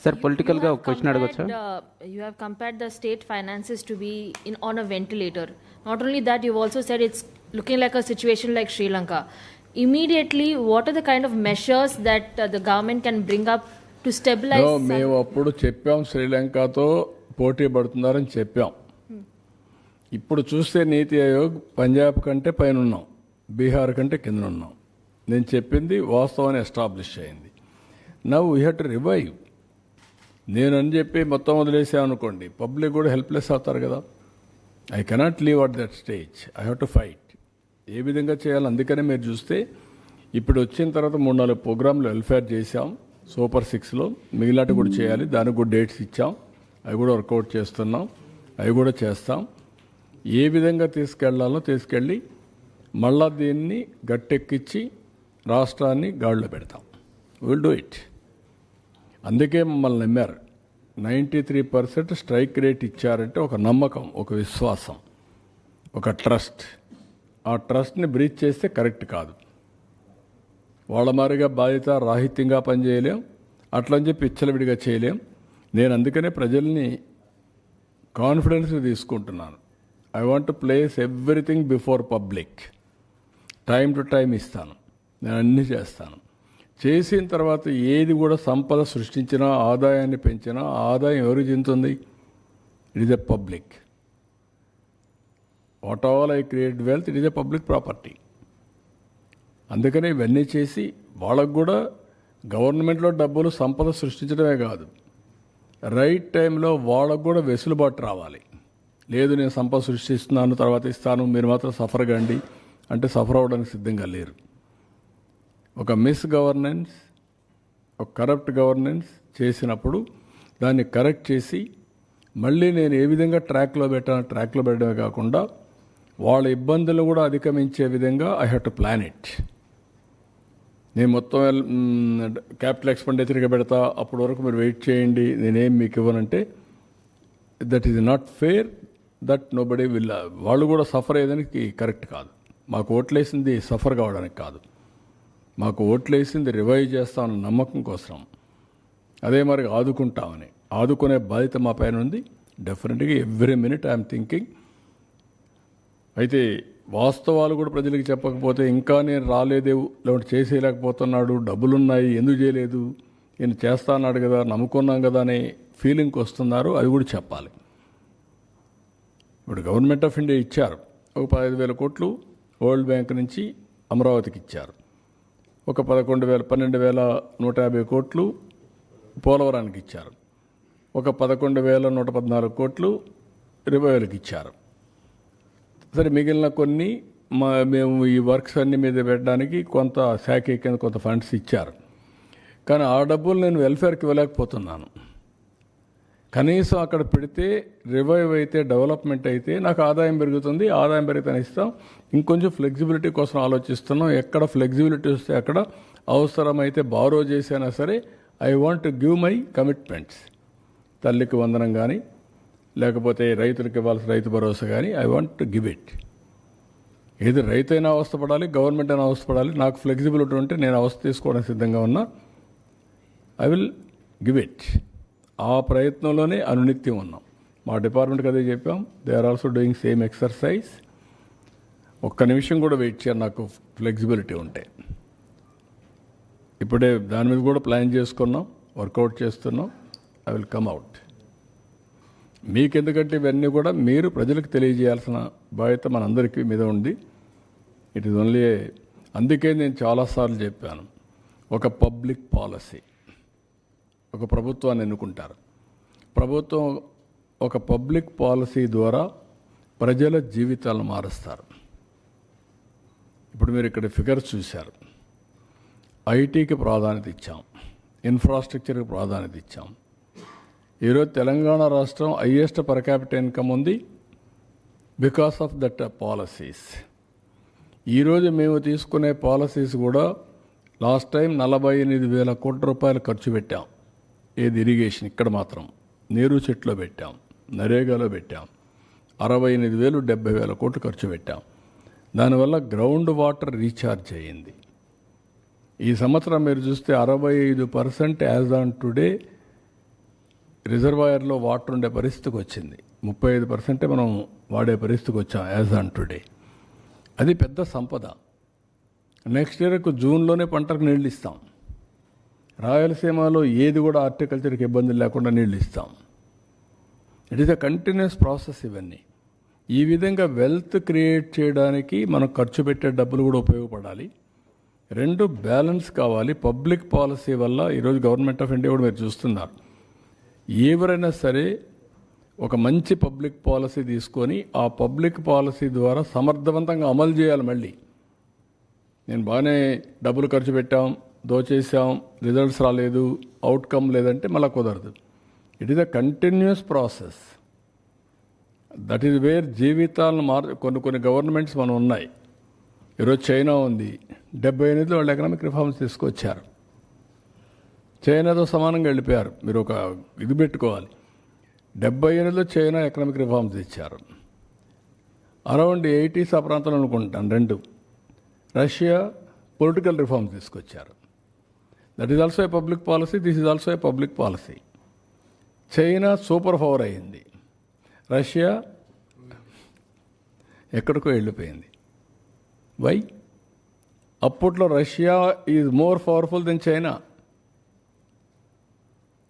Sir పొలిటికల్గా ఒక question అడగొచ్చా? You have compared the state finances to be on a ventilator. Not only that, you've also said it's looking like a situation like Sri Lanka. Immediately, what are the kind of measures that the government can bring up to stabilize? మేము అప్పుడు చెప్పాం శ్రీలంకతో పోటీ పడుతున్నారని చెప్పాం. ఇప్పుడు చూస్తే నీతి ఆయోగ్ పంజాబ్ కంటే పైన ఉన్నాం, బీహార్ కంటే కింద ఉన్నాం. నేను చెప్పింది వాస్తవాన్ని ఎస్టాబ్లిష్ అయింది. Now we have to revive. నేను అని చెప్పి మొత్తం వదిలేసామనుకోండి, పబ్లిక్ కూడా హెల్ప్లెస్ అవుతారు కదా. I cannot leave at that stage. I have to fight. ఏ విధంగా చేయాలి? అందుకనే మీరు చూస్తే ఇప్పుడు వచ్చిన తర్వాత 3-4 ప్రోగ్రాంలు వెల్ఫేర్ చేశాం. సూపర్ 6లో మిగిలినట్టు కూడా చేయాలి. దానికి కూడా డేట్స్ ఇచ్చాం. అవి కూడా వర్కౌట్ చేస్తున్నాం. అవి కూడా చేస్తాం. ఏ విధంగా తీసుకెళ్లాలో తీసుకెళ్ళి మళ్ళా దీన్ని గట్టెక్కించి రాష్ట్రాన్ని గాడిలో పెడతాం. Will do it. అందుకే మమ్మల్ని నమ్మారు. 93% స్ట్రైక్ రేట్ ఇచ్చారంటే ఒక నమ్మకం, ఒక విశ్వాసం, ఒక ట్రస్ట్. ఆ ట్రస్ట్ని బ్రీచ్ చేస్తే కరెక్ట్ కాదు. వాళ్ళ మారిగా బాధ్యత రాహిత్యంగా పనిచేయలేం, అట్లని చెప్పి విచ్చలవిడిగా చేయలేం. నేను అందుకనే ప్రజల్ని కాన్ఫిడెన్స్ తీసుకుంటున్నాను. I want to place everything before public. Time to time ఇస్తాను, నేను అన్నీ చేస్తాను. చేసిన తర్వాత ఏది కూడా సంపద సృష్టించినా, ఆదాయాన్ని పెంచినా, ఆదాయం ఎవరికి చెందుతుంది? It is a public. What all I create wealth, it is a public property. అందుకని ఇవన్నీ చేసి వాళ్ళకు కూడా గవర్నమెంట్లో డబ్బులు సంపద సృష్టించడమే కాదు, రైట్ టైంలో వాళ్ళకు కూడా వెసులుబాటు రావాలి. లేదు నేను సంపద సృష్టిస్తున్నాను తర్వాత ఇస్తాను, మీరు మాత్రం సఫర్ కండి అంటే సఫర్ అవ్వడానికి సిద్ధంగా లేరు. ఒక మిస్ గవర్నెన్స్, ఒక కరప్ట్ గవర్నెన్స్ చేసినప్పుడు దాన్ని కరెక్ట్ చేసి మళ్ళీ నేను ఏ విధంగా ట్రాక్లో పెట్టడమే కాకుండా వాళ్ళ ఇబ్బందులు కూడా అధిగమించే విధంగా I have to plan it. నేను మొత్తం క్యాపిటల్ ఎక్స్పెండిచర్గా పెడతా, అప్పటి వరకు మీరు వెయిట్ చేయండి, నేనేం మీకు ఇవ్వనంటే that is not fair. That nobody will. వాళ్ళు కూడా సఫర్ అయ్యేదానికి కరెక్ట్ కాదు. మాకు ఓట్లేసింది సఫర్ కావడానికి కాదు, మాకు ఓట్లేసింది రివైవ్ చేస్తామన్న నమ్మకం కోసం. అదే మరి ఆదుకుంటామని, ఆదుకునే బాధ్యత మా పైన ఉంది. డెఫినెట్గా ఎవ్రీ మినిట్ ఐఎమ్ థింకింగ్. అయితే వాస్తవాలు కూడా ప్రజలకు చెప్పకపోతే ఇంకా నేను రాలేదే, లేకుంటే చేసేయలేకపోతున్నాడు, డబ్బులున్నాయి ఎందుకు చేయలేదు, నేను చేస్తా అన్నాడు కదా, నమ్ముకున్నాం కదా అనే ఫీలింగ్కి వస్తున్నారు. అది కూడా చెప్పాలి. ఇప్పుడు గవర్నమెంట్ ఆఫ్ ఇండియా ఇచ్చారు ఒక 15,000 కోట్లు వరల్డ్ బ్యాంక్ నుంచి అమరావతికి ఇచ్చారు. ఒక 12,150 కోట్లు పోలవరానికి ఇచ్చారు. ఒక 11,114 కోట్లు రివైవల్కి ఇచ్చారు. సరే మిగిలిన కొన్ని మేము ఈ వర్క్స్ అన్ని మీద పెట్టడానికి కొంత శాఖ కింద కొంత ఫండ్స్ ఇచ్చారు. కానీ ఆ డబ్బులు నేను వెల్ఫేర్కి ఇవ్వలేకపోతున్నాను. కనీసం అక్కడ పెడితే రివైవ్ అయితే, డెవలప్మెంట్ అయితే నాకు ఆదాయం పెరుగుతుంది. ఆదాయం పెరిగితే ఇస్తాం. ఇంకొంచెం ఫ్లెక్సిబిలిటీ కోసం ఆలోచిస్తున్నాం. ఎక్కడ ఫ్లెక్సిబిలిటీ వస్తే అక్కడ అవసరమైతే బారో చేసైనా సరే I want to give my commitments. తల్లికి వందనం కానీ, లేకపోతే రైతులకు ఇవ్వాల్సిన రైతు భరోసా కానీ I want to give it. ఏది రైతైనా అవస్థపడాలి, గవర్నమెంట్ అయినా అవస్థపడాలి. నాకు ఫ్లెక్సిబిలిటీ ఉంటే నేను అవస్థ తీసుకోవడానికి సిద్ధంగా ఉన్నా. I will give it. ఆ ప్రయత్నంలోనే అనునిత్యం ఉన్నాం. మా డిపార్ట్మెంట్కి అదే చెప్పాం. They are also doing same exercise. ఒక్క నిమిషం కూడా వెయిట్ చేయాలి నాకు ఫ్లెక్సిబిలిటీ ఉంటే. ఇప్పుడే దాని మీద కూడా ప్లాన్ చేసుకున్నాం, వర్కౌట్ చేస్తున్నాం. I will come out. మీకెందుకంటే ఇవన్నీ కూడా మీరు ప్రజలకు తెలియజేయాల్సిన బాధ్యత మనందరికీ మీద ఉంది. It is only. అందుకే నేను చాలాసార్లు చెప్పాను, ఒక పబ్లిక్ పాలసీ, ఒక ప్రభుత్వాన్ని ఎన్నుకుంటారు. ప్రభుత్వం ఒక పబ్లిక్ పాలసీ ద్వారా ప్రజల జీవితాలను మారుస్తారు. ఇప్పుడు మీరు ఇక్కడ ఫిగర్స్ చూశారు. ఐటీకి ప్రాధాన్యత ఇచ్చాం, ఇన్ఫ్రాస్ట్రక్చర్కి ప్రాధాన్యత ఇచ్చాం. ఈరోజు తెలంగాణ రాష్ట్రం హైయెస్ట్ పర్ క్యాపిటల్ ఇన్కమ్ ఉంది బికాస్ ఆఫ్ దట్ పాలసీస్. ఈరోజు మేము తీసుకునే పాలసీస్ కూడా లాస్ట్ టైం 48,000 కోట్ల రూపాయలు ఖర్చు పెట్టాం. ఏది ఇరిగేషన్, ఇక్కడ మాత్రం నీరు చెట్లో పెట్టాం, నరేగాలో పెట్టాం. 68,000 70,000 కోట్లు ఖర్చు పెట్టాం. దానివల్ల గ్రౌండ్ వాటర్ రీఛార్జ్ అయ్యింది. ఈ సంవత్సరం మీరు చూస్తే 65% యాజ్ ఆన్ టుడే రిజర్వాయర్లో వాటర్ ఉండే పరిస్థితికి వచ్చింది. 35% మనం వాడే పరిస్థితికి వచ్చాం యాజ్ ఆన్ టుడే. అది పెద్ద సంపద. నెక్స్ట్ ఇయర్కు జూన్లోనే పంటకు నీళ్ళు ఇస్తాం. రాయలసీమలో ఏది కూడా హార్టికల్చర్కి ఇబ్బందులు లేకుండా నీళ్ళు ఇస్తాం. It is a continuous process ఇవన్నీ. ఈ విధంగా వెల్త్ క్రియేట్ చేయడానికి మనం ఖర్చు పెట్టే డబ్బులు కూడా ఉపయోగపడాలి. రెండు బ్యాలెన్స్ కావాలి. పబ్లిక్ పాలసీ వల్ల ఈరోజు గవర్నమెంట్ ఆఫ్ ఇండియా కూడా మీరు చూస్తున్నారు, ఎవరైనా సరే ఒక మంచి పబ్లిక్ పాలసీ తీసుకొని ఆ పబ్లిక్ పాలసీ ద్వారా సమర్థవంతంగా అమలు చేయాలి. మళ్ళీ నేను బాగానే డబ్బులు ఖర్చు పెట్టాం, దోచేసాం, రిజల్ట్స్ రాలేదు, అవుట్కమ్ లేదంటే మళ్ళీ కుదరదు. It is a continuous process. That is wear జీవితాలను కొన్ని గవర్నమెంట్స్ మనం ఉన్నాయి. ఈరోజు చైనా ఉంది, 78లో వాళ్ళు ఎకనామిక్ రిఫార్మ్స్ తీసుకొచ్చారు. చైనాతో సమానంగా వెళ్ళిపోయారు. మీరు ఒక ఇది పెట్టుకోవాలి, 78లో చైనా ఎకనామిక్ రిఫార్మ్స్ ఇచ్చారు. అరౌండ్ 80s ఆ ప్రాంతంలో అనుకుంటాను రెండు. రష్యా పొలిటికల్ రిఫార్మ్స్ తీసుకొచ్చారు. That is also a public policy, this is also a public policy. China super power అయింది, రష్యా ఎక్కడికో వెళ్ళిపోయింది. వై? అప్పట్లో Russia is more powerful than China,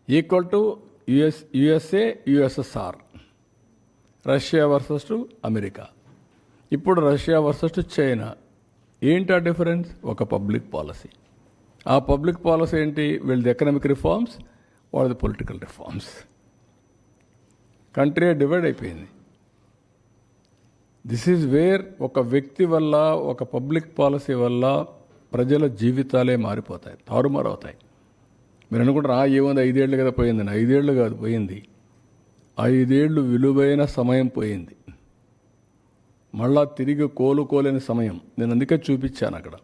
equal to USA USSR, Russia versus to America. ఇప్పుడు Russia versus to China. ఏంటి ఆ difference? ఒక public policy. ఆ public policy ఏంటి? వీళ్ళది ఎకనామిక్ రిఫార్మ్స్, వాళ్ళది పొలిటికల్ రిఫార్మ్స్. కంట్రీ డివైడ్ అయిపోయింది. దిస్ ఈజ్ వేర్ ఒక వ్యక్తి వల్ల, ఒక పబ్లిక్ పాలసీ వల్ల ప్రజల జీవితాలే మారిపోతాయి, తారుమారు అవుతాయి. మీరు అనుకుంటారు ఏముంది 5 ఏళ్ళు కదా పోయిందని. 5 ఏళ్ళు కాదు పోయింది, 5 ఏళ్ళు విలువైన సమయం పోయింది. మళ్ళా తిరిగి కోలుకోలేని సమయం. నేను అందుకే చూపించాను అక్కడ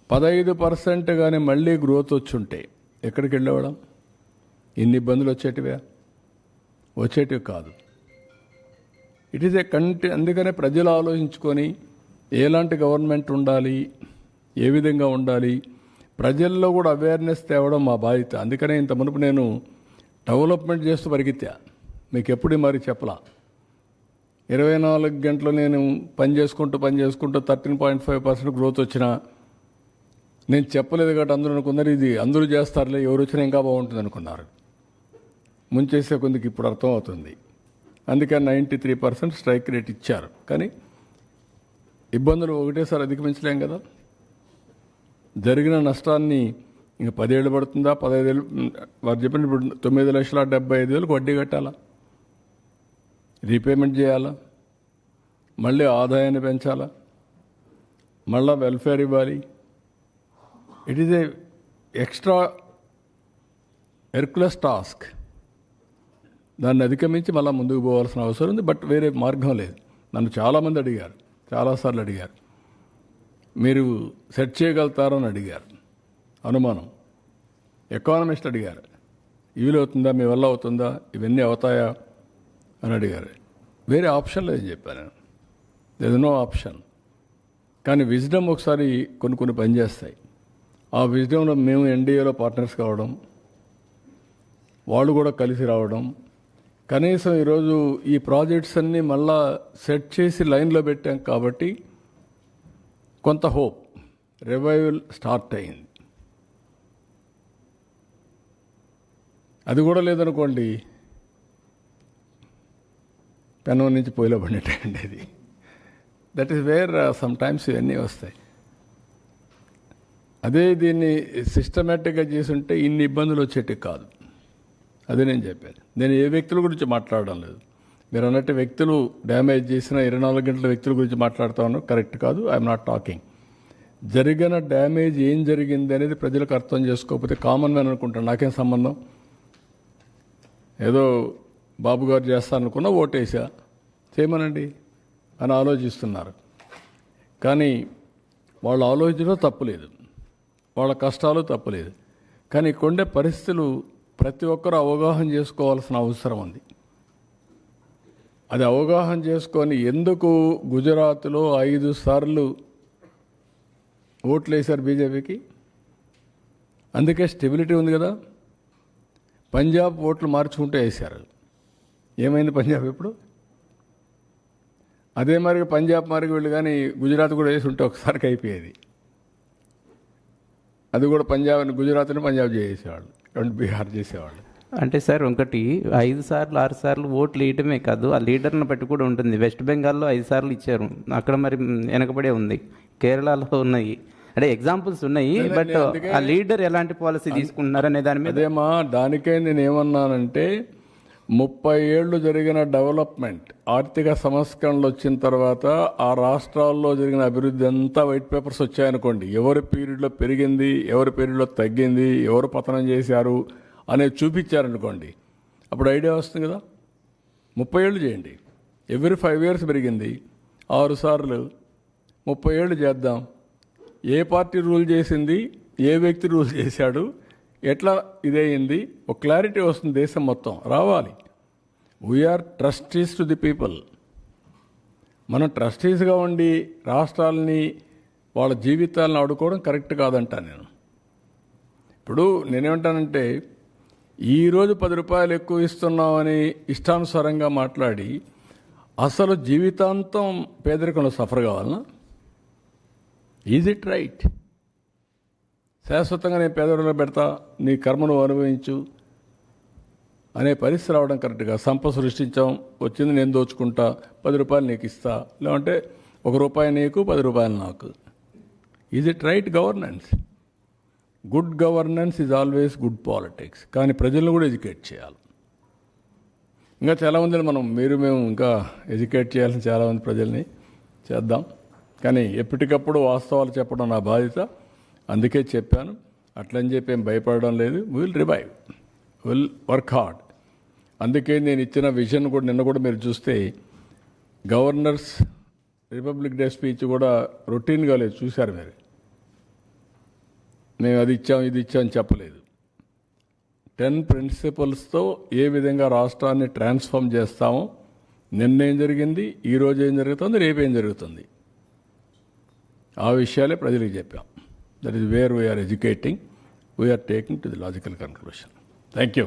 15% కానీ మళ్ళీ గ్రోత్ వచ్చుంటే ఎక్కడికి వెళ్ళేవాళ్ళం? ఇన్ని ఇబ్బందులు వచ్చేటివి కాదు. ఇట్ ఈస్ ఏ అందుకనే ప్రజలు ఆలోచించుకొని ఎలాంటి గవర్నమెంట్ ఉండాలి, ఏ విధంగా ఉండాలి, ప్రజల్లో కూడా అవేర్నెస్ తేవడం మా బాధ్యత. అందుకనే ఇంత మునుపు నేను డెవలప్మెంట్ చేస్తూ పరిగెత్తా, మీకు ఎప్పుడు మరి చెప్పలా. 24 గంటలు నేను పని చేసుకుంటూ 13.5% గ్రోత్ వచ్చినా నేను చెప్పలేదు కాబట్టి అందరూ అనుకున్నారు ఇది అందరూ చేస్తారులే, ఎవరు వచ్చినా ఇంకా బాగుంటుంది అనుకున్నారు. ముంచేసే కొందికి ఇప్పుడు అర్థమవుతుంది. అందుకని 93% స్ట్రైక్ రేట్ ఇచ్చారు. కానీ ఇబ్బందులు ఒకటేసారి అధిగమించలేం కదా. జరిగిన నష్టాన్ని ఇంక 10 ఏళ్ళు పడుతుందా, 15 ఏళ్ళు? వారు చెప్పిన ఇప్పుడు 9,75,000 వడ్డీ కట్టాలా, రీపేమెంట్ చేయాలా, మళ్ళీ ఆదాయాన్ని పెంచాలా, మళ్ళా వెల్ఫేర్ ఇవ్వాలి. It is a extra Hercules task. దాన్ని అధిగమించి మళ్ళీ ముందుకు పోవాల్సిన అవసరం ఉంది. బట్ వేరే మార్గం లేదు. నన్ను చాలామంది అడిగారు, చాలాసార్లు అడిగారు, మీరు సెట్ చేయగలుగుతారని అడిగారు. అనుమానం. ఎకానమిస్ట్ అడిగారు, వీలవుతుందా, మీ వల్ల అవుతుందా, ఇవన్నీ అవుతాయా అని అడిగారు. వేరే ఆప్షన్ లేదని చెప్పాను. There is no option. కానీ విజ్డమ్ ఒకసారి కొన్ని పనిచేస్తాయి. ఆ విజ్డమ్లో మేము ఎన్డీఏలో పార్ట్నర్స్ కావడం, వాళ్ళు కూడా కలిసి రావడం, కనీసం ఈరోజు ఈ ప్రాజెక్ట్స్ అన్నీ మళ్ళా సెట్ చేసి లైన్లో పెట్టాం కాబట్టి కొంత హోప్, రివైవల్ స్టార్ట్ అయింది. అది కూడా లేదనుకోండి, పెనం నుంచి పొయ్యిలో పడినట్టండి. అది that is wear some times ఇవన్నీ వస్తాయి. అదే దీన్ని సిస్టమేటిక్గా చేసుంటే ఇన్ని ఇబ్బందులు వచ్చేటివి కాదు. అదే నేను చెప్పాను. నేను ఏ వ్యక్తుల గురించి మాట్లాడడం లేదు. మీరు అన్నట్టు వ్యక్తులు డ్యామేజ్ చేసిన 24 గంటల వ్యక్తుల గురించి మాట్లాడుతాను, కరెక్ట్ కాదు. I'm not talking. జరిగిన డ్యామేజ్ ఏం జరిగింది అనేది ప్రజలకు అర్థం చేసుకోకపోతే కామన్ మ్యాన్ అనుకుంటాను, నాకేం సంబంధం, ఏదో బాబు గారు చేస్తారనుకున్నా ఓటేసా, చేయమనండి అని ఆలోచిస్తున్నారు. కానీ వాళ్ళ ఆలోచనలో తప్పులేదు, వాళ్ళ కష్టాలు తప్పులేదు. కానీ కొండే పరిస్థితులు ప్రతి ఒక్కరూ అవగాహన చేసుకోవాల్సిన అవసరం ఉంది. అది అవగాహన చేసుకొని ఎందుకు గుజరాత్లో 5 సార్లు ఓట్లు వేశారు బీజేపీకి? అందుకే స్టెబిలిటీ ఉంది కదా. పంజాబ్ ఓట్లు మార్చుకుంటూ వేశారు. ఏమైంది పంజాబ్ ఇప్పుడు? అదే మరి పంజాబ్ మరి వీళ్ళు కానీ గుజరాత్ కూడా వేసి ఉంటే ఒకసారికి అయిపోయేది. అది కూడా గుజరాత్ని పంజాబ్ చేసేవాళ్ళు, రెండు బీహార్ చేసేవాళ్ళు. అంటే సార్ ఒకటి 5 సార్లు 6 సార్లు ఓట్లు వేయటమే కాదు, ఆ లీడర్ని బట్టి కూడా ఉంటుంది. వెస్ట్ బెంగాల్లో 5 సార్లు ఇచ్చారు, అక్కడ మరి వెనకబడే ఉంది. కేరళలో ఉన్నాయి, అంటే ఎగ్జాంపుల్స్ ఉన్నాయి. బట్ ఆ లీడర్ ఎలాంటి పాలసీ తీసుకుంటున్నారు అనే దాని మీద అదేమా, దానికే నేను ఏమన్నానంటే 30 ఏళ్ళు జరిగిన డెవలప్మెంట్, ఆర్థిక సంస్కరణలు వచ్చిన తర్వాత ఆ రాష్ట్రాల్లో జరిగిన అభివృద్ధి అంతా వైట్ పేపర్స్ వచ్చాయనుకోండి. ఎవరి పీరియడ్లో పెరిగింది, ఎవరి పీరియడ్లో తగ్గింది, ఎవరు పతనం చేశారు అనేది చూపించారనుకోండి, అప్పుడు ఐడియా వస్తుంది కదా. 30 ఏళ్ళు చేయండి, ఎవ్రీ 5 years పెరిగింది, 6 సార్లు 30 ఏళ్ళు చేద్దాం. ఏ పార్టీ రూల్ చేసింది, ఏ వ్యక్తి రూల్ చేశాడు, ఎట్లా ఇదయింది, ఒక క్లారిటీ వస్తుంది. దేశం మొత్తం రావాలి. We are trustees to the people. మనం ట్రస్టీస్గా ఉండి రాష్ట్రాలని వాళ్ళ జీవితాలను ఆడుకోవడం కరెక్ట్ కాదంటా నేను. ఇప్పుడు నేనేమంటానంటే, ఈరోజు 10 రూపాయలు ఎక్కువ ఇస్తున్నామని ఇష్టానుసారంగా మాట్లాడి అసలు జీవితాంతం పేదరికంలో సఫర్ కావాలన్నా? Is it right? శాశ్వతంగా నేను పేదరికంలో పెడతా, నీ కర్మను అనుభవించు అనే పరిస్థితి రావడం కరెక్ట్గా. సంపద సృష్టించాం, వచ్చింది నేను దోచుకుంటా, 10 రూపాయలు నీకు ఇస్తా, లేదంటే 1 రూపాయి నీకు 10 రూపాయలు నాకు. Is it right governance? Good governance is always good politics. కానీ ప్రజలను కూడా ఎడ్యుకేట్ చేయాలి. ఇంకా చాలామందిని మేము ఇంకా ఎడ్యుకేట్ చేయాల్సిన చాలామంది ప్రజల్ని చేద్దాం. కానీ ఎప్పటికప్పుడు వాస్తవాలు చెప్పడం నా బాధ్యత. అందుకే చెప్పాను, అట్లని చెప్పి ఏం భయపడడం లేదు. Will revive, will work hard. అందుకే నేను ఇచ్చిన విజన్ కూడా నిన్న కూడా మీరు చూస్తే గవర్నర్స్ రిపబ్లిక్ డే స్పీచ్ కూడా రొటీన్గా లేదు, చూశారు మీరు. మేము అది ఇచ్చాం ఇది ఇచ్చామని చెప్పలేదు. 10 ప్రిన్సిపల్స్తో ఏ విధంగా రాష్ట్రాన్ని ట్రాన్స్ఫార్మ్ చేస్తామో, నిన్నేం జరిగింది, ఈరోజు ఏం జరుగుతుంది, రేపేం జరుగుతుంది, ఆ విషయాలే ప్రజలకు చెప్పాం. That is where we are educating, we are taking to the logical conclusion. Thank you.